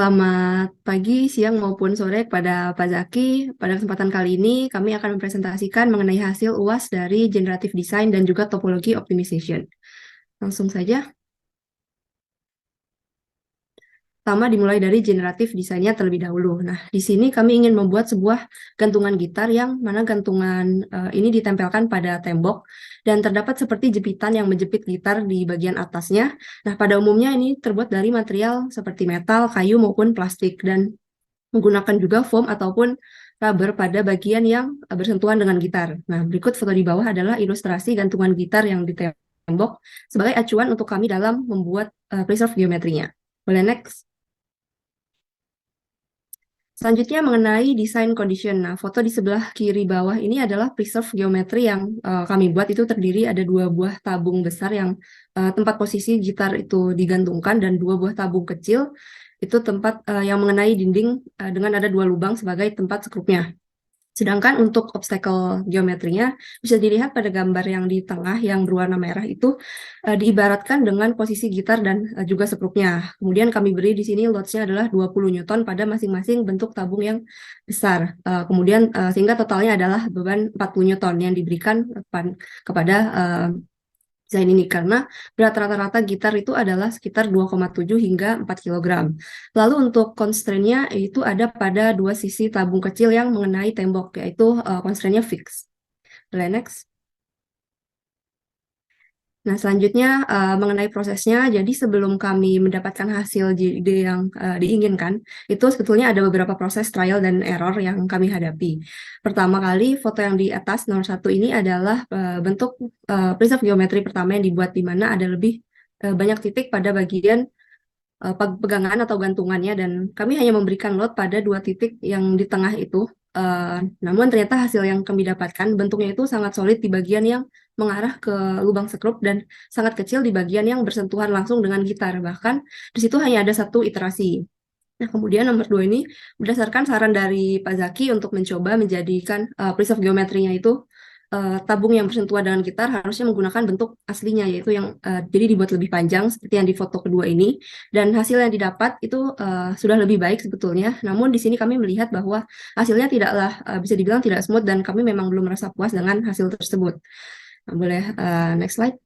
Selamat pagi, siang, maupun sore kepada Pak Zaki. Pada kesempatan kali ini, kami akan mempresentasikan mengenai hasil UAS dari Generative Design dan juga Topology Optimization. Langsung saja. Pertama dimulai dari generatif desainnya terlebih dahulu. Nah, di sini kami ingin membuat sebuah gantungan gitar yang mana gantungan ini ditempelkan pada tembok dan terdapat seperti jepitan yang menjepit gitar di bagian atasnya. Nah, pada umumnya ini terbuat dari material seperti metal, kayu, maupun plastik dan menggunakan juga foam ataupun rubber pada bagian yang bersentuhan dengan gitar. Nah, berikut foto di bawah adalah ilustrasi gantungan gitar yang di tembok sebagai acuan untuk kami dalam membuat preserve geometrinya. Boleh next? Selanjutnya mengenai design condition. Nah, foto di sebelah kiri bawah ini adalah preserve geometri yang kami buat. Itu terdiri ada dua buah tabung besar yang tempat posisi gitar itu digantungkan dan dua buah tabung kecil itu tempat yang mengenai dinding dengan ada dua lubang sebagai tempat sekrupnya. Sedangkan untuk obstacle geometrinya bisa dilihat pada gambar yang di tengah yang berwarna merah itu diibaratkan dengan posisi gitar dan juga sekrupnya. Kemudian kami beri di sini loads-nya adalah 20 Newton pada masing-masing bentuk tabung yang besar. Kemudian sehingga totalnya adalah beban 40 Newton yang diberikan kepada desain ini karena berat rata-rata gitar itu adalah sekitar 2,7 hingga 4 kilogram. Lalu untuk constraint-nya itu ada pada dua sisi tabung kecil yang mengenai tembok, yaitu constraint-nya fix. Boleh next. Nah, selanjutnya mengenai prosesnya, jadi sebelum kami mendapatkan hasil JD yang diinginkan, itu sebetulnya ada beberapa proses trial dan error yang kami hadapi. Pertama kali, foto yang di atas nomor 1 ini adalah bentuk preserve geometri pertama yang dibuat di mana ada lebih banyak titik pada bagian pegangan atau gantungannya dan kami hanya memberikan load pada dua titik yang di tengah itu. Namun ternyata hasil yang kami dapatkan bentuknya itu sangat solid di bagian yang mengarah ke lubang sekrup dan sangat kecil di bagian yang bersentuhan langsung dengan gitar. Bahkan di situ hanya ada satu iterasi. Nah, kemudian nomor 2 ini berdasarkan saran dari Pak Zaki untuk mencoba menjadikan preserve geometrinya itu tabung yang bersentuhan dengan gitar harusnya menggunakan bentuk aslinya, yaitu yang jadi dibuat lebih panjang seperti yang di foto kedua ini. Dan hasil yang didapat itu sudah lebih baik sebetulnya. Namun di sini kami melihat bahwa hasilnya tidaklah bisa dibilang tidak smooth dan kami memang belum merasa puas dengan hasil tersebut. Nah, boleh next slide.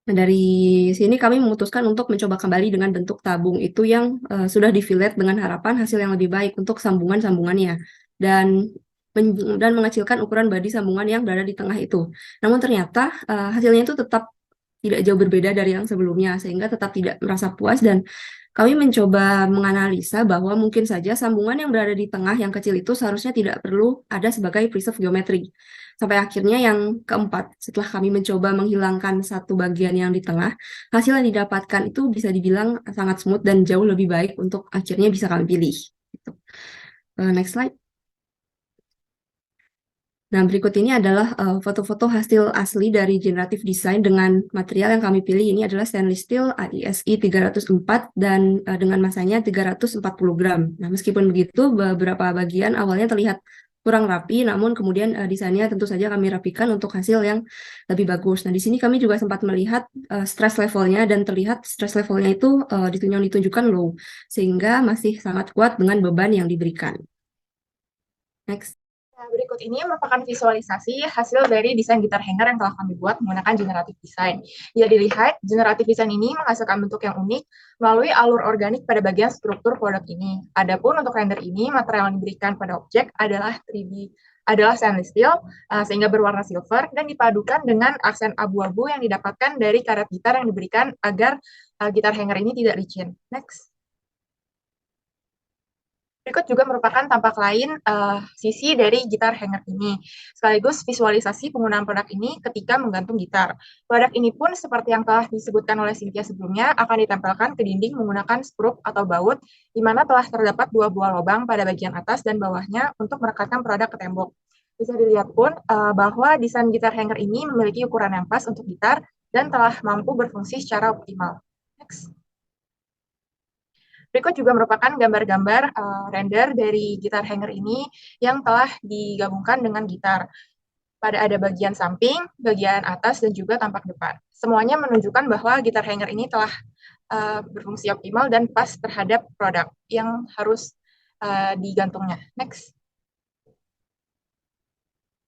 Nah, dari sini kami memutuskan untuk mencoba kembali dengan bentuk tabung itu yang sudah di-fillet dengan harapan hasil yang lebih baik untuk sambungan-sambungannya dan dan mengecilkan ukuran badi sambungan yang berada di tengah itu. Namun ternyata hasilnya itu tetap tidak jauh berbeda dari yang sebelumnya sehingga tetap tidak merasa puas dan kami mencoba menganalisa bahwa mungkin saja sambungan yang berada di tengah yang kecil itu seharusnya tidak perlu ada sebagai preserve geometri. Sampai akhirnya yang keempat, setelah kami mencoba menghilangkan satu bagian yang di tengah, hasil yang didapatkan itu bisa dibilang sangat smooth dan jauh lebih baik untuk akhirnya bisa kami pilih. Gitu. Next slide. Nah, berikut ini adalah foto-foto hasil asli dari generative design dengan material yang kami pilih. Ini adalah stainless steel AISI 304 dan dengan masanya 340 gram. Nah, meskipun begitu, beberapa bagian awalnya terlihat kurang rapi, namun kemudian desainnya tentu saja kami rapikan untuk hasil yang lebih bagus. Nah, di sini kami juga sempat melihat stress levelnya dan terlihat stress levelnya itu ditunjukkan low, sehingga masih sangat kuat dengan beban yang diberikan. Next. Nah, berikut ini merupakan visualisasi hasil dari desain gitar hanger yang telah kami buat menggunakan generative design. Jika dilihat, generative design ini menghasilkan bentuk yang unik melalui alur organik pada bagian struktur produk ini. Adapun untuk render ini, material yang diberikan pada objek adalah 3D adalah stainless steel sehingga berwarna silver dan dipadukan dengan aksen abu-abu yang didapatkan dari karet gitar yang diberikan agar gitar hanger ini tidak licin. Next. Berikut juga merupakan tampak lain sisi dari gitar hanger ini, sekaligus visualisasi penggunaan produk ini ketika menggantung gitar. Produk ini pun seperti yang telah disebutkan oleh Cynthia sebelumnya, akan ditempelkan ke dinding menggunakan skrup atau baut, di mana telah terdapat dua buah lubang pada bagian atas dan bawahnya untuk merekatkan produk ke tembok. Bisa dilihat pun bahwa desain gitar hanger ini memiliki ukuran yang pas untuk gitar dan telah mampu berfungsi secara optimal. Next. Berikut juga merupakan gambar-gambar render dari gitar hanger ini yang telah digabungkan dengan gitar. Ada bagian samping, bagian atas, dan juga tampak depan. Semuanya menunjukkan bahwa gitar hanger ini telah berfungsi optimal dan pas terhadap produk yang harus digantungnya. Next.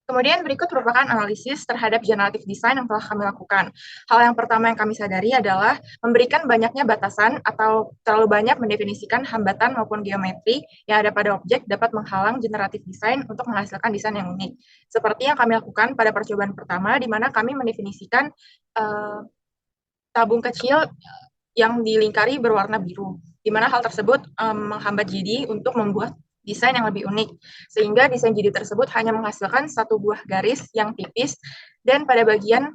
Kemudian berikut merupakan analisis terhadap generative design yang telah kami lakukan. Hal yang pertama yang kami sadari adalah memberikan banyaknya batasan atau terlalu banyak mendefinisikan hambatan maupun geometri yang ada pada objek dapat menghalang generative design untuk menghasilkan desain yang unik. Seperti yang kami lakukan pada percobaan pertama, di mana kami mendefinisikan tabung kecil yang dilingkari berwarna biru, di mana hal tersebut menghambat GD untuk membuat desain yang lebih unik, sehingga desain GD tersebut hanya menghasilkan satu buah garis yang tipis, dan pada bagian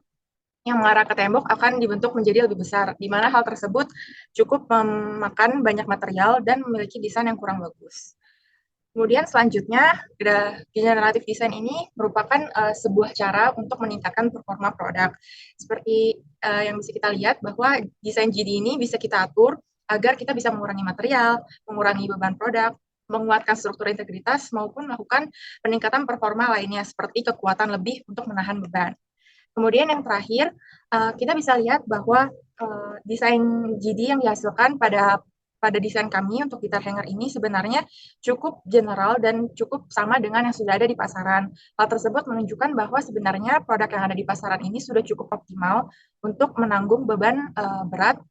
yang mengarah ke tembok akan dibentuk menjadi lebih besar, di mana hal tersebut cukup memakan banyak material dan memiliki desain yang kurang bagus. Kemudian selanjutnya, generative design ini merupakan sebuah cara untuk meningkatkan performa produk. Seperti yang bisa kita lihat bahwa desain GD ini bisa kita atur agar kita bisa mengurangi material, mengurangi beban produk, menguatkan struktur integritas, maupun melakukan peningkatan performa lainnya seperti kekuatan lebih untuk menahan beban. Kemudian yang terakhir, kita bisa lihat bahwa desain GD yang dihasilkan pada desain kami untuk gitar hanger ini sebenarnya cukup general dan cukup sama dengan yang sudah ada di pasaran. Hal tersebut menunjukkan bahwa sebenarnya produk yang ada di pasaran ini sudah cukup optimal untuk menanggung beban berat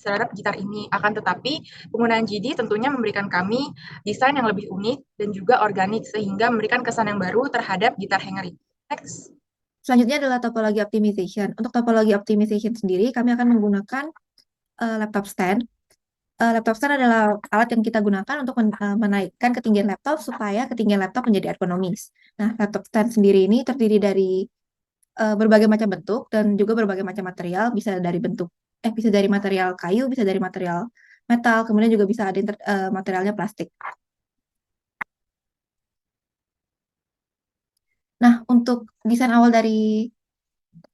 terhadap gitar ini. Akan tetapi, penggunaan GD tentunya memberikan kami desain yang lebih unik dan juga organik, sehingga memberikan kesan yang baru terhadap gitar hanger ini. Next. Selanjutnya adalah topologi optimization. Untuk topologi optimization sendiri, kami akan menggunakan laptop stand. Laptop stand adalah alat yang kita gunakan untuk menaikkan ketinggian laptop supaya ketinggian laptop menjadi ergonomis. Nah, laptop stand sendiri ini terdiri dari berbagai macam bentuk dan juga berbagai macam material, bisa dari material kayu, bisa dari material metal, kemudian juga bisa ada materialnya plastik. Nah, untuk desain awal dari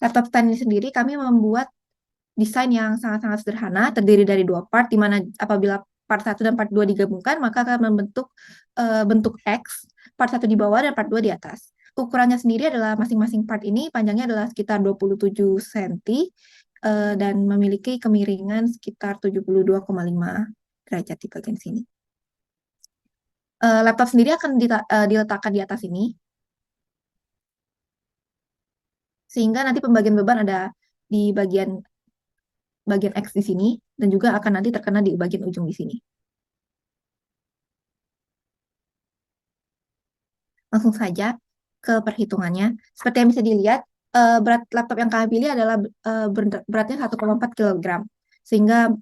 laptop stand ini sendiri, kami membuat desain yang sangat-sangat sederhana, terdiri dari dua part, di mana apabila part 1 dan part 2 digabungkan, maka akan membentuk bentuk X, part 1 di bawah dan part 2 di atas. Ukurannya sendiri adalah masing-masing part ini, panjangnya adalah sekitar 27 cm, dan memiliki kemiringan sekitar 72,5 derajat di bagian sini. Laptop sendiri akan diletakkan di atas ini, sehingga nanti pembagian beban ada di bagian X di sini, dan juga akan nanti terkena di bagian ujung di sini. Langsung saja ke perhitungannya. Seperti yang bisa dilihat, berat laptop yang kami pilih adalah beratnya 1,4 kg, sehingga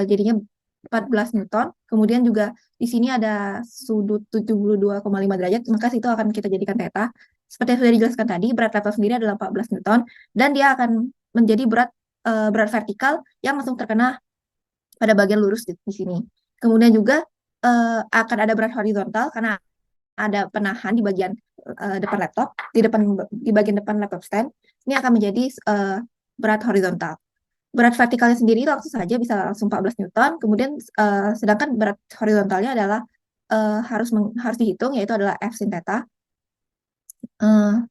jadinya 14 Newton. Kemudian juga di sini ada sudut 72,5 derajat, maka itu akan kita jadikan theta. Seperti yang sudah dijelaskan tadi, berat laptop sendiri adalah 14 Newton, dan dia akan menjadi berat vertikal yang langsung terkena pada bagian lurus di sini. Kemudian juga akan ada berat horizontal karena ada penahan di bagian depan laptop, di bagian depan laptop stand. Ini akan menjadi berat horizontal. Berat vertikalnya sendiri langsung saja bisa langsung 14 Newton. Kemudian sedangkan berat horizontalnya adalah harus dihitung, yaitu adalah F sin theta.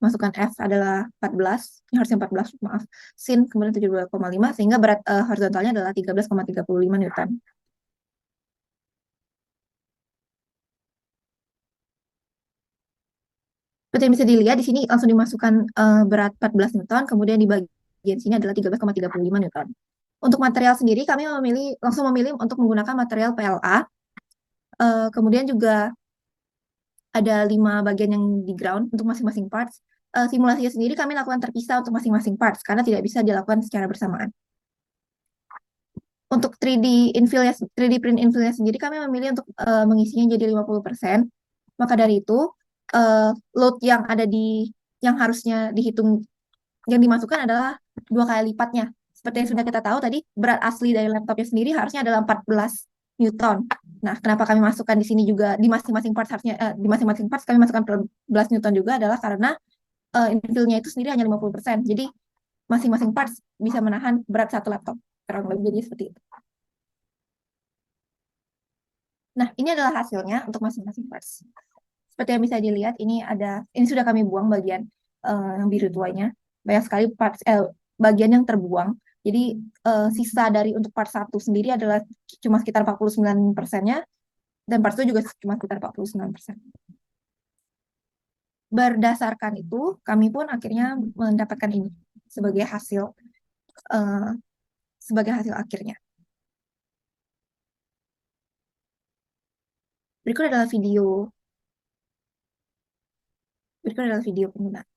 Masukkan F adalah 14, ini harusnya 14, maaf, sin kemudian 72,5, sehingga berat horizontalnya adalah 13,35 Newton. Seperti yang bisa dilihat, di sini langsung dimasukkan berat 14 Newton, kemudian di bagian sini adalah 13,35 Newton. Untuk material sendiri, kami langsung memilih untuk menggunakan material PLA. Kemudian juga ada 5 bagian yang di ground untuk masing-masing parts. Simulasinya sendiri kami lakukan terpisah untuk masing-masing parts, karena tidak bisa dilakukan secara bersamaan. Untuk 3D print infillnya sendiri, kami memilih untuk mengisinya jadi 50%. Maka dari itu, load yang harusnya dihitung, yang dimasukkan adalah 2 kali lipatnya. Seperti yang sudah kita tahu tadi, berat asli dari laptopnya sendiri harusnya adalah 14 Newton. Nah, kenapa kami masukkan di sini juga di masing-masing parts di masing-masing parts kami masukkan 14 Newton juga adalah karena infillnya itu sendiri hanya 50%. Jadi masing-masing parts bisa menahan berat satu laptop. Kurang lebih jadi seperti itu. Nah, ini adalah hasilnya untuk masing-masing parts. Seperti yang bisa dilihat, ini sudah kami buang bagian yang biru tuanya. Banyak sekali bagian yang terbuang. Jadi sisa dari untuk part 1 sendiri adalah cuma sekitar 49%-nya, dan part 2 juga cuma sekitar 49%. Berdasarkan itu, kami pun akhirnya mendapatkan ini sebagai hasil eh, akhirnya. Berikut adalah video penggunaan.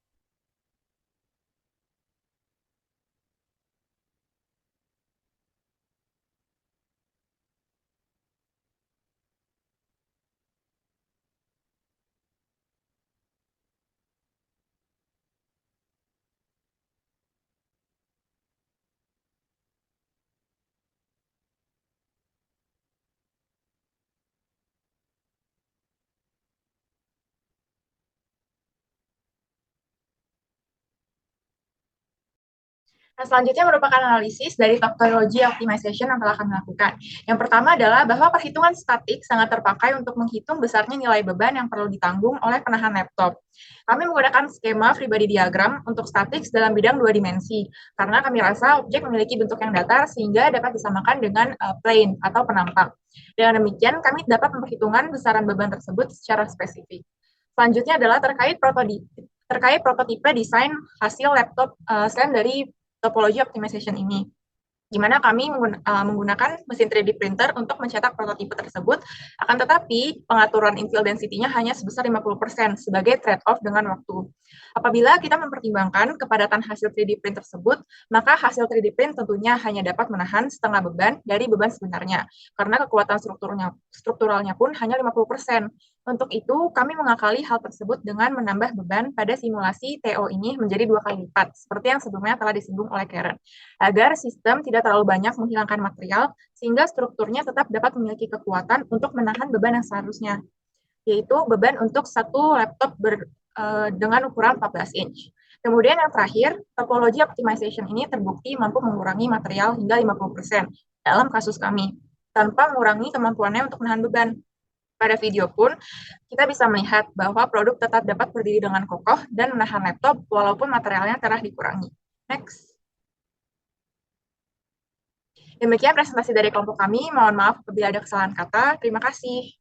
Nah, selanjutnya merupakan analisis dari teknologi optimization yang telah kami lakukan. Yang pertama adalah bahwa perhitungan statik sangat terpakai untuk menghitung besarnya nilai beban yang perlu ditanggung oleh penahan laptop. Kami menggunakan skema free body diagram untuk statik dalam bidang 2 dimensi, karena kami rasa objek memiliki bentuk yang datar sehingga dapat disamakan dengan plane atau penampak. Dengan demikian, kami dapat memperhitungkan besaran beban tersebut secara spesifik. Selanjutnya adalah terkait prototipe desain hasil laptop selain dari topologi optimization ini, di mana kami menggunakan mesin 3D printer untuk mencetak prototipe tersebut, akan tetapi pengaturan infill density-nya hanya sebesar 50% sebagai trade-off dengan waktu. Apabila kita mempertimbangkan kepadatan hasil 3D print tersebut, maka hasil 3D print tentunya hanya dapat menahan setengah beban dari beban sebenarnya, karena kekuatan strukturalnya pun hanya 50%. Untuk itu, kami mengakali hal tersebut dengan menambah beban pada simulasi TO ini menjadi 2 kali lipat, seperti yang sebelumnya telah disinggung oleh Karen, agar sistem tidak terlalu banyak menghilangkan material, sehingga strukturnya tetap dapat memiliki kekuatan untuk menahan beban yang seharusnya, yaitu beban untuk satu laptop dengan ukuran 14 inch. Kemudian yang terakhir, topologi optimization ini terbukti mampu mengurangi material hingga 50% dalam kasus kami, tanpa mengurangi kemampuannya untuk menahan beban. Pada video pun, kita bisa melihat bahwa produk tetap dapat berdiri dengan kokoh dan menahan laptop walaupun materialnya telah dikurangi. Next. Demikian presentasi dari kelompok kami. Mohon maaf apabila ada kesalahan kata. Terima kasih.